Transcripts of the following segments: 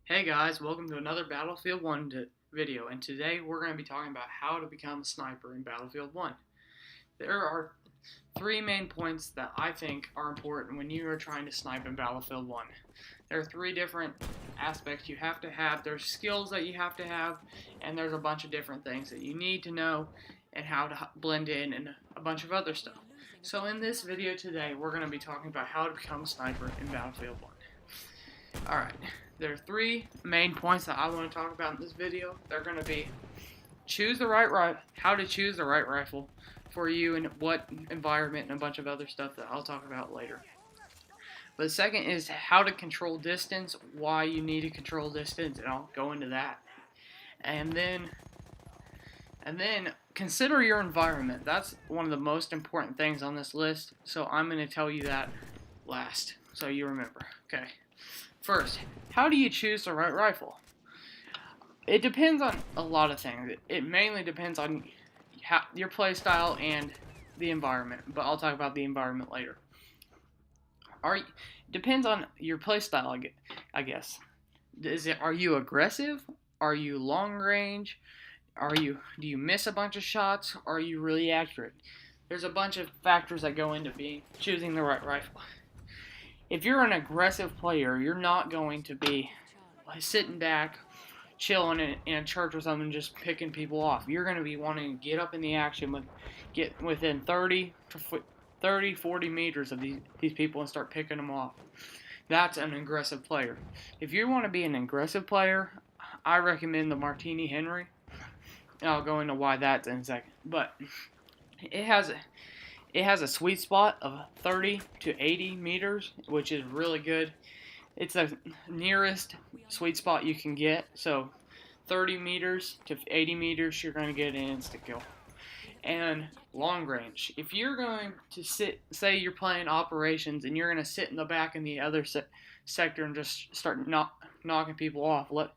Hey guys, welcome to another Battlefield 1 video, and today we're going to be talking about how to become a sniper in Battlefield 1. There are three main points that I think are important when you are trying to snipe in Battlefield 1. There are three different aspects you have to have. There's skills that you have to have, and there's a bunch of different things that you need to know and how to blend in and a bunch of other stuff. So in this video today, we're going to be talking about how to become a sniper in Battlefield 1. Alright, there are three main points that I want to talk about in this video. They're going to be how to choose the right rifle for you and what environment and a bunch of other stuff that I'll talk about later. But the second is how to control distance, why you need to control distance, and I'll go into that. And then consider your environment. That's one of the most important things on this list, so I'm going to tell you that last, so you remember. Okay. First, how do you choose the right rifle? It depends on a lot of things. It mainly depends on your playstyle and the environment, but I'll talk about the environment later. Depends on your playstyle, I guess. Are you aggressive? Are you long range? Do you miss a bunch of shots? Are you really accurate? There's a bunch of factors that go into choosing the right rifle. If you're an aggressive player, you're not going to be sitting back, chilling in a church or something, just picking people off. You're going to be wanting to get up in the action, get within 30, 40 meters of these people and start picking them off. That's an aggressive player. If you want to be an aggressive player, I recommend the Martini Henry. I'll go into why that's in a second. But it has a sweet spot of 30 to 80 meters, which is really good. It's the nearest sweet spot you can get. So 30 meters to 80 meters, you're going to get an insta kill. And long range. If you're going to say you're playing operations and you're going to sit in the back in the other sector and just start knocking people off, like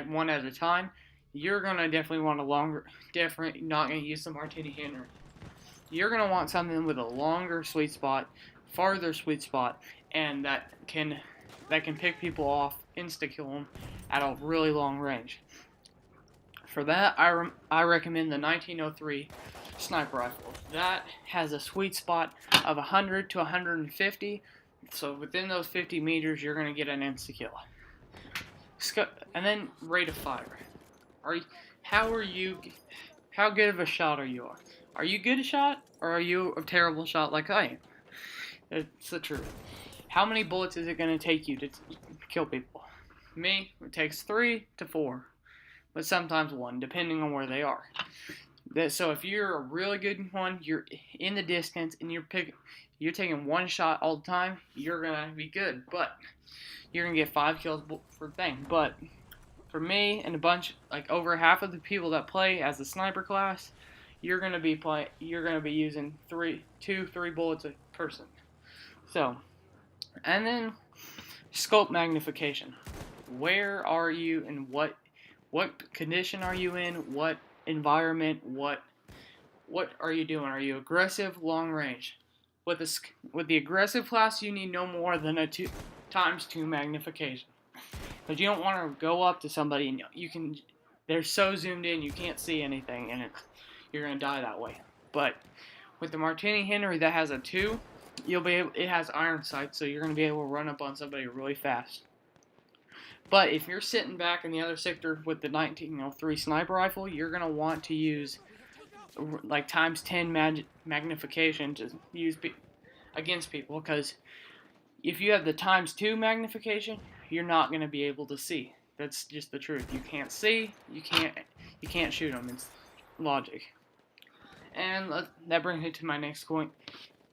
one at a time, you're going to definitely want not going to use the Martini Henry. You're going to want something with a longer sweet spot, farther sweet spot, and that can pick people off, insta-kill them at a really long range. For that, I recommend the 1903 sniper rifle. That has a sweet spot of 100 to 150, so within those 50 meters, you're going to get an insta-kill. And then rate of fire. How good of a shot are you? Are you good at shot, or are you a terrible shot like I am? It's the truth. How many bullets is it going to take you to kill people? Me, it takes 3 to 4, but sometimes 1, depending on where they are. So if you're a really good one, you're in the distance, and you're taking one shot all the time, you're going to be good, but you're going to get 5 kills per thing. But for me and over half of the people that play as the sniper class, you're gonna be using 2-3 bullets a person. So, and then scope magnification. Where are you and what condition are you in? What environment? What are you doing? Are you aggressive, long range? With the aggressive class, you need no more than a 2x2 magnification. Because you don't want to go up to somebody and they're so zoomed in you can't see anything, and you're going to die that way. But with the Martini Henry that has a 2, it has iron sights, so you're going to be able to run up on somebody really fast. But if you're sitting back in the other sector with the 1903 sniper rifle, you're going to want to use like times 10 magnification to use against people, because if you have the times 2 magnification, you're not going to be able to see. That's just the truth. You can't see, you can't shoot them. It's logic. And that brings me to my next point.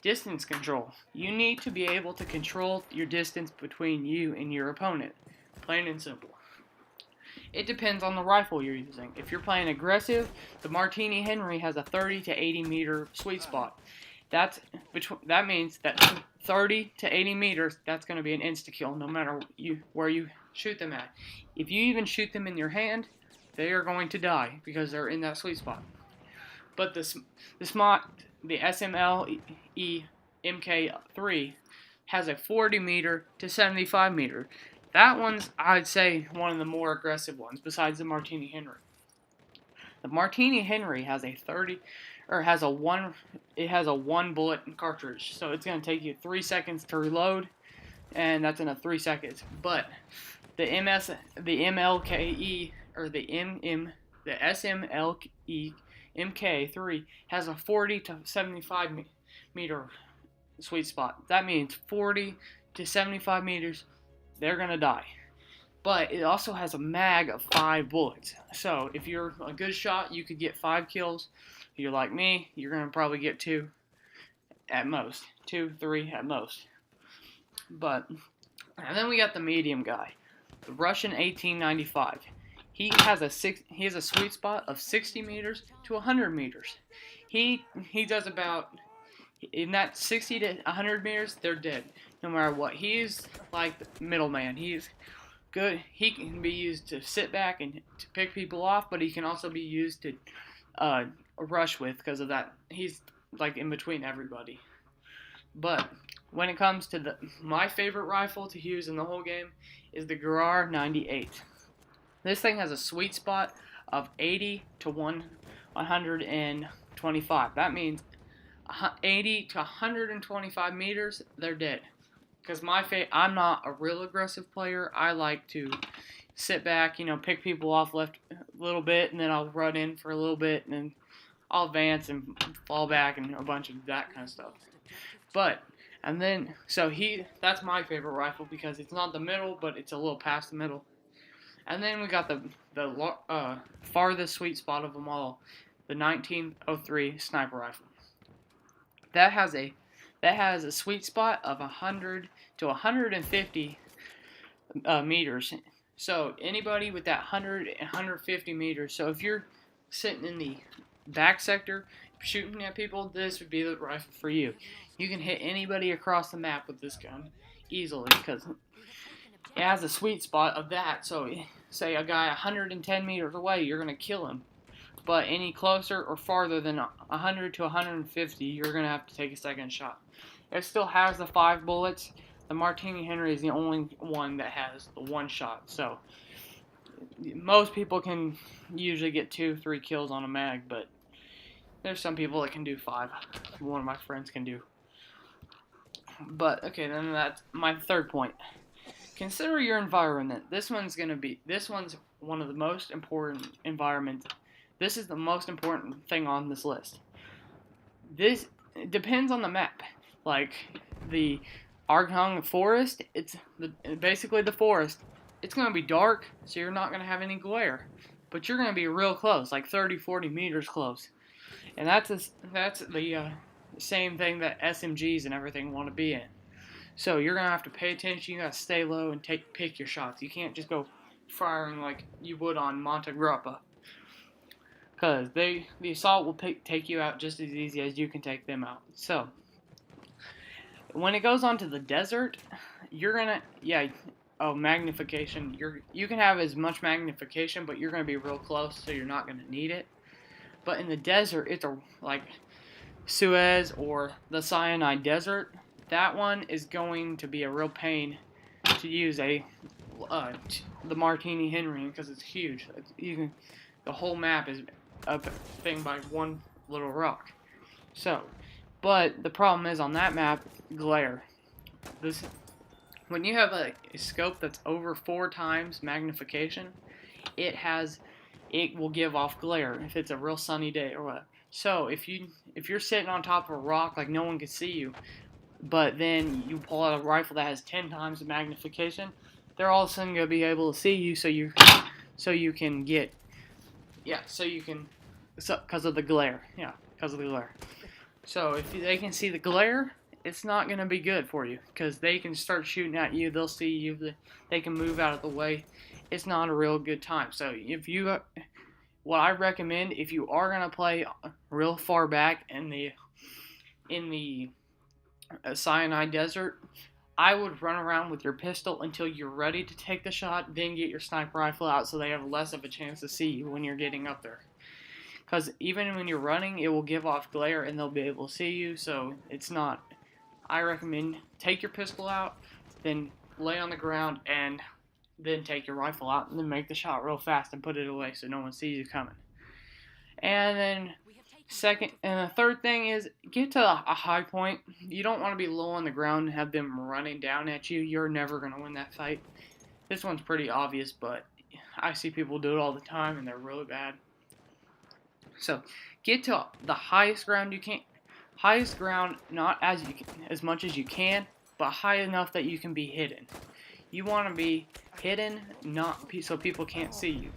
Distance control. You need to be able to control your distance between you and your opponent. Plain and simple. It depends on the rifle you're using. If you're playing aggressive, the Martini Henry has a 30 to 80 meter sweet spot. That means that 30 to 80 meters, that's going to be an insta-kill no matter where you shoot them at. If you even shoot them in your hand, they are going to die because they're in that sweet spot. But the SMLE MK3 has a 40 meter to 75 meter. That one's, I'd say, one of the more aggressive ones besides the Martini Henry. The Martini Henry has a 30 or has a one it has a one bullet cartridge. So it's going to take you 3 seconds to reload, and that's in a 3 seconds. But the MLKE or the SMLE MK3 has a 40 to 75 meter sweet spot. That means 40 to 75 meters, they're going to die. But it also has a mag of 5 bullets. So if you're a good shot, you could get 5 kills. If you're like me, you're going to probably get 2 at most. 2, 3 at most. And then we got the medium guy, the Russian 1895. He has a sweet spot of 60 meters to 100 meters. He does about, in that 60 to 100 meters, they're dead no matter what. He's like the middleman. He's good. He can be used to sit back and to pick people off, but he can also be used to rush with because of that. He's like in between everybody. But when it comes to my favorite rifle to use in the whole game is the Gerar 98. This thing has a sweet spot of 80 to 125. That means 80 to 125 meters, they're dead. Because I'm not a real aggressive player. I like to sit back, pick people off left a little bit, and then I'll run in for a little bit, and then I'll advance and fall back and a bunch of that kind of stuff. That's my favorite rifle because it's not the middle, but it's a little past the middle. And then we got the farthest sweet spot of them all, the 1903 sniper rifle. That has a sweet spot of 100 to 150 meters. So anybody with that 100 and 150 meters. So if you're sitting in the back sector shooting at people, this would be the rifle for you. You can hit anybody across the map with this gun easily because it has a sweet spot of that. So say a guy 110 meters away, you're going to kill him. But any closer or farther than 100 to 150, you're going to have to take a second shot. It still has the 5 bullets. The Martini Henry is the only one that has the 1 shot. So most people can usually get 2, 3 kills on a mag, but there's some people that can do 5. One of my friends can do. But okay, then that's my third point. Consider your environment. This one's one of the most important environments. This is the most important thing on this list. This depends on the map. Like the Arghang forest, basically the forest. It's going to be dark, so you're not going to have any glare. But you're going to be real close, like 30, 40 meters close. And that's the same thing that SMGs and everything want to be in. So you're going to have to pay attention. You got to stay low and pick your shots. You can't just go firing like you would on Monte Grappa. Because the assault will take you out just as easy as you can take them out. So when it goes on to the desert, you're going to, magnification. You can have as much magnification, but you're going to be real close, so you're not going to need it. But in the desert, it's like Suez or the Sinai Desert. That one is going to be a real pain to use the Martini Henry because it's huge. The whole map is a thing by one little rock. So, but the problem is on that map, glare. When you have a scope that's over 4 times magnification, it will give off glare if it's a real sunny day or what. So if you're sitting on top of a rock like no one can see you, but then you pull out a rifle that has 10 times the magnification, they're all of a sudden going to be able to see you, because of the glare. Yeah, because of the glare. So if they can see the glare, it's not going to be good for you, because they can start shooting at you, they'll see you, they can move out of the way. It's not a real good time. So what I recommend, if you are going to play real far back in the Sinai Desert, I would run around with your pistol until you're ready to take the shot, then get your sniper rifle out so they have less of a chance to see you when you're getting up there. Because even when you're running, it will give off glare and they'll be able to see you, so it's not. I recommend take your pistol out, then lay on the ground and Then take your rifle out and then make the shot real fast and put it away so no one sees you coming. And then the third thing is get to a high point. You don't want to be low on the ground and have them running down at you. You're never going to win that fight. This one's pretty obvious, but I see people do it all the time and they're really bad. So get to the highest ground you can. Highest ground, not as much as you can, but high enough that you can be hidden. You want to be hidden, not so people can't see you.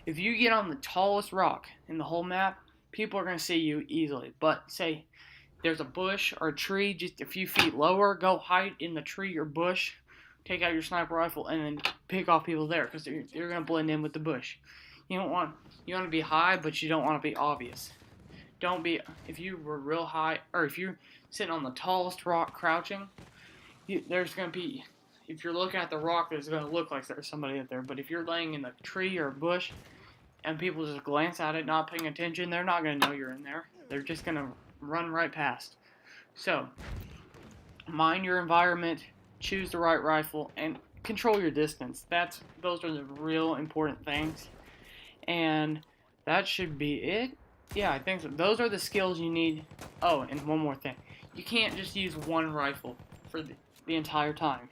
If you get on the tallest rock in the whole map, people are going to see you easily. But say there's a bush or a tree just a few feet lower, go hide in the tree or bush, take out your sniper rifle, and then pick off people there because you're going to blend in with the bush. You want to be high, but you don't want to be obvious. Don't be, if you were real high, or if you're sitting on the tallest rock crouching, there's going to be, if you're looking at the rock, it's going to look like there's somebody up there. But if you're laying in the tree or bush, and people just glance at it, not paying attention, they're not going to know you're in there. They're just going to run right past. So, mind your environment, choose the right rifle, and control your distance. Those are the real important things. And that should be it. Yeah, I think so. Those are the skills you need. Oh, and one more thing. You can't just use one rifle for the entire time.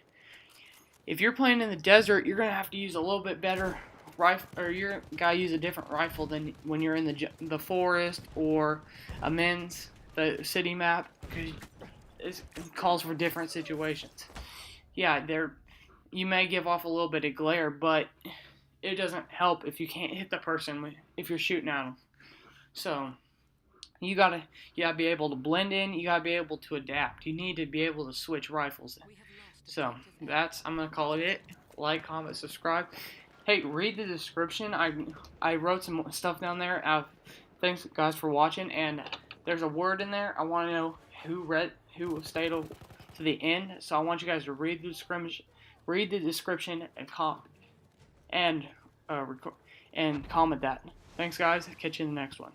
If you're playing in the desert, you're going to have to use a little bit better rifle, or you're gotta use a different rifle than when you're in the forest or the city map, because it calls for different situations. Yeah, you may give off a little bit of glare, but it doesn't help if you can't hit the person if you're shooting at them. So you gotta be able to blend in. You gotta be able to adapt. You need to be able to switch rifles. So I'm gonna call it. Like, comment, subscribe. Hey, read the description. I wrote some stuff down there. Thanks guys for watching. And there's a word in there. I want to know who stayed to the end. So I want you guys to read the description, and comment that. Thanks guys. Catch you in the next one.